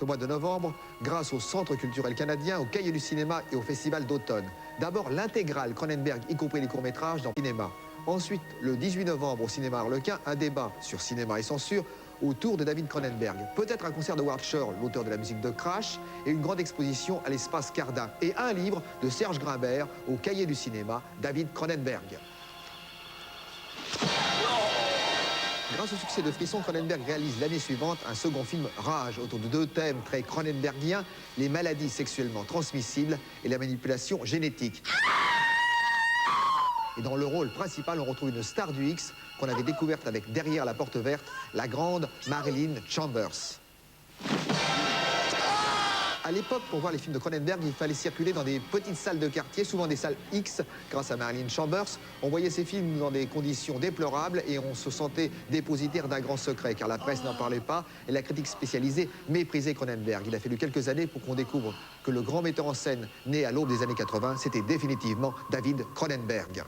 Au mois de novembre, grâce au Centre culturel canadien, au Cahier du cinéma et au Festival d'automne. D'abord, l'intégrale Cronenberg, y compris les courts-métrages, dans le cinéma. Ensuite, le 18 novembre, au cinéma Harlequin, un débat sur cinéma et censure autour de David Cronenberg. Peut-être un concert de Howard Shore, l'auteur de la musique de Crash, et une grande exposition à l'espace Cardin. Et un livre de Serge Grimbert, au Cahier du cinéma, David Cronenberg. Grâce au succès de Frisson, Cronenberg réalise l'année suivante un second film Rage, autour de deux thèmes très cronenbergiens, les maladies sexuellement transmissibles et la manipulation génétique. Et dans le rôle principal, on retrouve une star du X qu'on avait découverte avec Derrière la porte verte, la grande Marilyn Chambers. À l'époque, pour voir les films de Cronenberg, il fallait circuler dans des petites salles de quartier, souvent des salles X, grâce à Marilyn Chambers. On voyait ces films dans des conditions déplorables et on se sentait dépositaire d'un grand secret, car la presse n'en parlait pas et la critique spécialisée méprisait Cronenberg. Il a fallu quelques années pour qu'on découvre que le grand metteur en scène, né à l'aube des années 80, c'était définitivement David Cronenberg.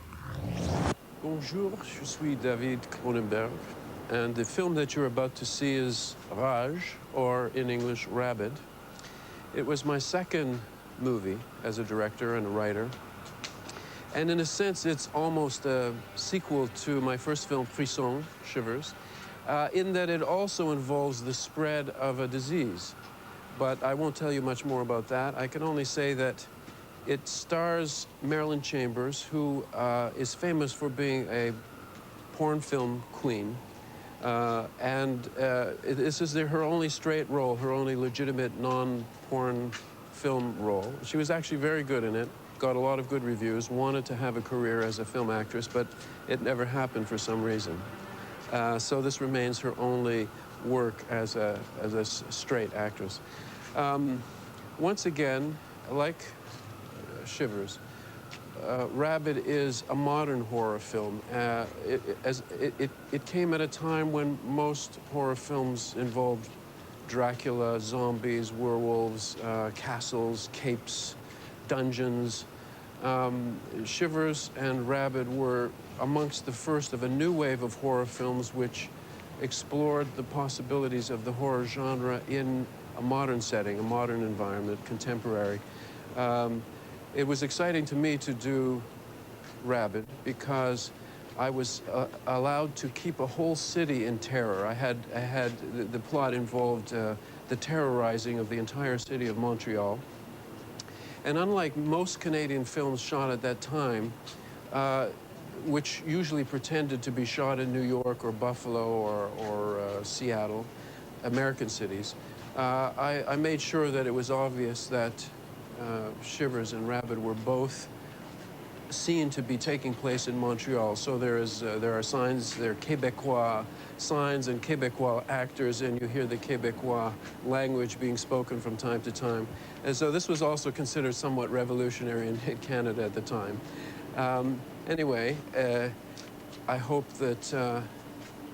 Bonjour, je suis David Cronenberg, and the film that you're about to see is Rage, or in English, Rabid. It was my second movie as a director and a writer. And in a sense, it's almost a sequel to my first film, Frisson, Shivers, in that it also involves the spread of a disease. But I won't tell you much more about that. I can only say that it stars Marilyn Chambers, who is famous for being a porn film queen. This is her only straight role, her only legitimate non-porn film role. She was actually very good in it, got a lot of good reviews, wanted to have a career as a film actress, but it never happened for some reason. So this remains her only work as a straight actress. Once again, like Shivers, Rabid is a modern horror film. It came at a time when most horror films involved Dracula, zombies, werewolves, castles, capes, dungeons. Shivers and Rabid were amongst the first of a new wave of horror films which explored the possibilities of the horror genre in a modern setting, a modern environment, contemporary. It was exciting to me to do Rabid because I was allowed to keep a whole city in terror. The plot involved the terrorizing of the entire city of Montreal. And unlike most Canadian films shot at that time, which usually pretended to be shot in New York or Buffalo or Seattle, American cities, I made sure that it was obvious that Shivers and Rabid were both seen to be taking place in Montreal. So there are signs, there are Québécois signs and Québécois actors, and you hear the Québécois language being spoken from time to time. And so this was also considered somewhat revolutionary in Canada at the time. Anyway, I hope that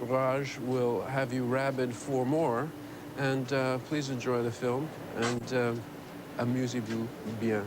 Rage will have you rabid for more, and please enjoy the film, and amusez-vous bien.